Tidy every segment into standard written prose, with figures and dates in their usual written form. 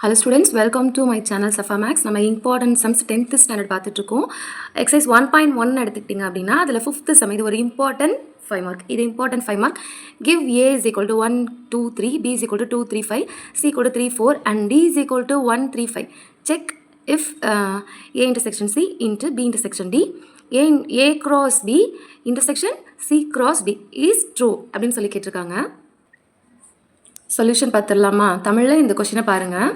Hello students, welcome to my channel Safa Max. நம்ம important sums 10th standard பார்த்துட்டு இருக்கோம். Exercise 1.1 எடுத்துக்கிட்டீங்க அப்படின்னா அதில் 5th sum இது ஒரு important 5 mark. இது important 5 mark. Give A is equal to 1, 2, 3, B is equal to 2, 3, 5, C equal to 3, 4 and D is equal to 1, 3, 5. Check if A intersection C into B intersection D, A cross B intersection C cross D is true அப்படின்னு சொல்லி கேட்டிருக்காங்க. Solution பார்த்துடலாமா? தமிழில் இந்த கொஷினை பாருங்கள்.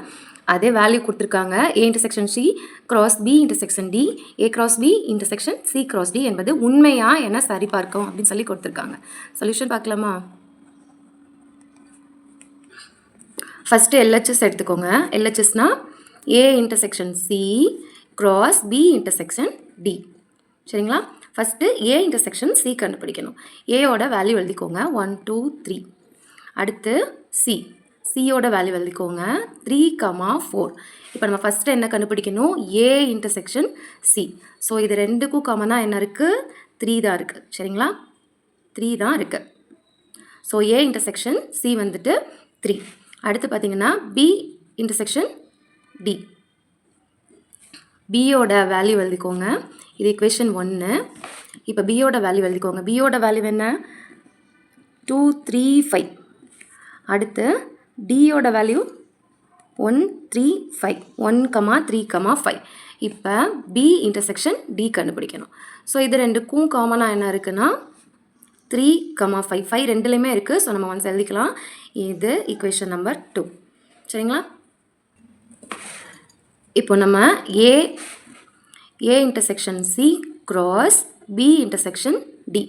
அதே value கொடுத்துருக்காங்க. A intersection C cross B intersection D, A cross B intersection C cross D என்பது உண்மையா என சரிபார்க்கும் அப்படின்னு சொல்லி கொடுத்துருக்காங்க. சொல்யூஷன் பார்க்கலாமா? ஃபஸ்ட்டு எல்ஹெச்எஸ் எடுத்துக்கோங்க. எல்ஹெச்எஸ்னா A intersection C cross B intersection D. சரிங்களா? ஃபஸ்ட்டு ஏ இன்டர்செக்ஷன் சி கண்டுபிடிக்கணும். ஏயோட வேல்யூ எழுதிக்கோங்க 1, 2, 3. அடுத்து சி, சியோட வேல்யூ எழுதிக்கோங்க 3, 4. இப்போ நம்ம ஃபஸ்ட்டு என்ன கண்டுபிடிக்கணும்? A intersection C. ஸோ இது ரெண்டுக்கும் காமனாக என்ன இருக்குது? 3 தான் இருக்குது. சரிங்களா? 3 தான் இருக்குது. ஸோ ஏ இன்டர்செக்ஷன் சி வந்துட்டு 3. அடுத்து பார்த்தீங்கன்னா பி இன்டர்செக்ஷன் டி. பியோட வேல்யூ எழுதிக்கோங்க. இது equation 1. இப்போ பியோட வேல்யூ எழுதிக்கோங்க. பியோட வேல்யூ என்ன? 2, 3, 5. அடுத்து டியோட வேல்யூ 1, 3, 5. 1, 3, 5. இப்போ பி இன்டர்செக்ஷன் டி கண்டுபிடிக்கணும். ஸோ இது ரெண்டுக்கும் காமனாக என்ன இருக்குன்னா 3, 5. 5 ரெண்டுலேயுமே இருக்குது. ஸோ நம்ம ஒன்ஸ் எழுதிக்கலாம். இது ஈக்குவேஷன் நம்பர் 2. சரிங்களா? இப்போ நம்ம A intersection C cross B intersection D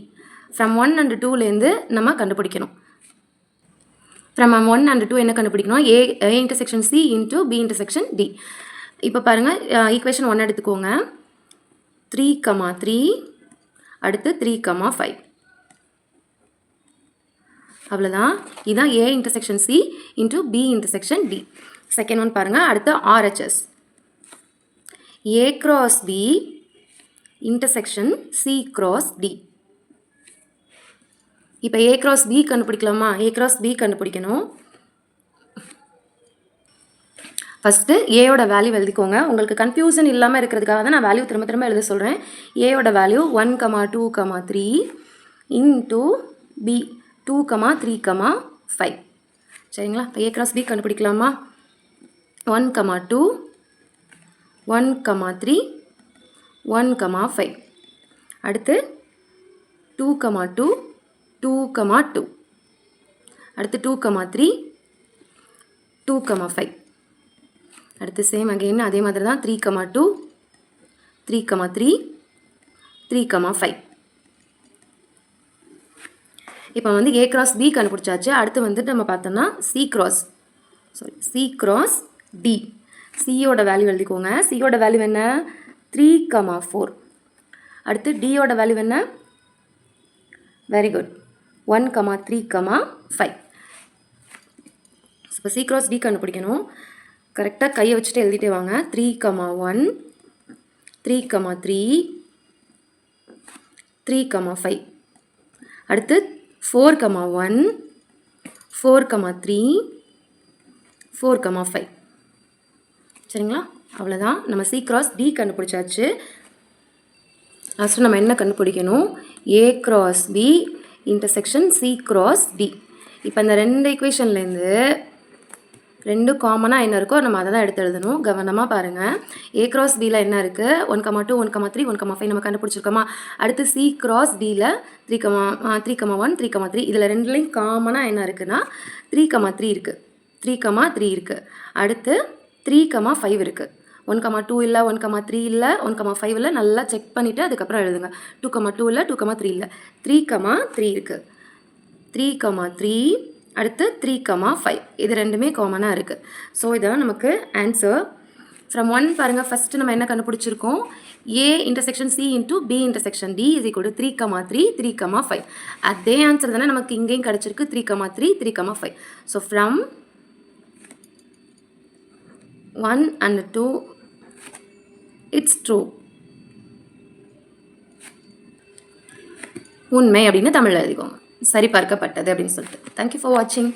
from 1 and 2லேருந்து நம்ம கண்டுபிடிக்கணும். ஃப்ரம் 1 and 2 என்ன கண்டுபிடிக்கணும்? A intersection C into B intersection D. இப்போ பாருங்கள், ஈக்குவேஷன் 1 எடுத்துக்கோங்க. 3, 3, அடுத்து 3, 5. அவ்வளோதான். இதுதான் A intersection C into B intersection D. Second one பாருங்கள். அடுத்து RHS A cross B intersection C cross D. இப்போ ஏ கிராஸ் பி கண்டுபிடிக்கலாமா? ஏ கிராஸ் பி கண்டுபிடிக்கணும். ஃபஸ்ட்டு ஏயோட வேல்யூ எழுதிக்கோங்க. உங்களுக்கு கன்ஃபியூஷன் இல்லாமல் இருக்கிறதுக்காக தான் நான் வேல்யூ திரும்ப திரும்ப எழுத சொல்கிறேன். ஏயோட வேல்யூ 1, 2, 3 இன்ட்டு பி 2, 3, 5. சரிங்களா? இப்போ ஏ கிராஸ் பி கண்டுபிடிக்கலாமா? 1, 2, 1, 3, 1, 5. அடுத்து 2, 2, 2, 2. அடுத்து 2, 3, 2, 5. அடுத்து சேம் அகெயின் அதே மாதிரி தான் 3, 2, 3, 3, 3, 5. இப்போ வந்து ஏ கிராஸ் பி கண்டுபிடிச்சாச்சு. அடுத்து வந்துட்டு நம்ம பார்த்தோம்னா சி கிராஸ் டி. சியோட வேல்யூ எழுதிக்கோங்க. சியோட வேல்யூ என்ன? 3, 4. அடுத்து டியோட வேல்யூ என்ன? Very good, 1, 3, 5. இப்போ சி கிராஸ் டி கண்டுபிடிக்கணும். கரெக்டாக கையை வச்சுட்டு எழுதிட்டே வாங்க. 3, 1, 3, 3, 3, 5. அடுத்து 4, 1, 4, 3, 4, 5. சரிங்களா? அவ்வளோதான். நம்ம சி கிராஸ் டி கண்டுபிடிச்சாச்சு. லாஸ்ட்டு நம்ம என்ன கண்டுபிடிக்கணும்? A cross B intersection C cross D. இப்போ இந்த ரெண்டு ஈக்குவேஷன்லேருந்து ரெண்டு காமனாக என்ன இருக்கோ நம்ம அதை தான் எடுத்து எழுதணும். கவனமாக பாருங்கள். ஏ கிராஸ் பியில் என்ன இருக்குது? 1, 2, 1, 3, 1, 5 நம்ம கண்டுபிடிச்சிருக்கோமா? அடுத்து சி கிராஸ் டியில் 3, 1, 3, 3. இதில் ரெண்டுலேயும் காமனாக என்ன இருக்குன்னா 3, 3 இருக்குது. 3, 3 இருக்குது. அடுத்து 3, 5 இருக்குது. 1, 2 இல்லை, 1, 3 இல்லை, 1, 5 இல்லை. நல்லா செக் பண்ணிவிட்டு அதுக்கப்புறம் எழுதுங்க. 2, 2 இல்லை, 2, 3 இல்லை. 3, 3 இருக்குது. 3, 3, அடுத்து 3, 5. இது ரெண்டுமே காமனாக இருக்குது. ஸோ இதான் நமக்கு ஆன்சர். ஃப்ரம் 1 பாருங்கள். ஃபஸ்ட்டு நம்ம என்ன கண்டுபிடிச்சிருக்கோம்? A intersection C into B intersection D is equal to 3, 3, 3, 5. அதே ஆன்சர் தானே நமக்கு இங்கேயும் கிடச்சிருக்கு. 3, 3, 3, 5. So from 1 and 2 it's true. உண்மை அப்படின்னு தமிழில் எழுதிக்கோங்க. சரிபார்க்கப்பட்டது அப்படின்னு சொல்லிட்டு. தேங்க்யூ ஃபார் வாட்சிங்.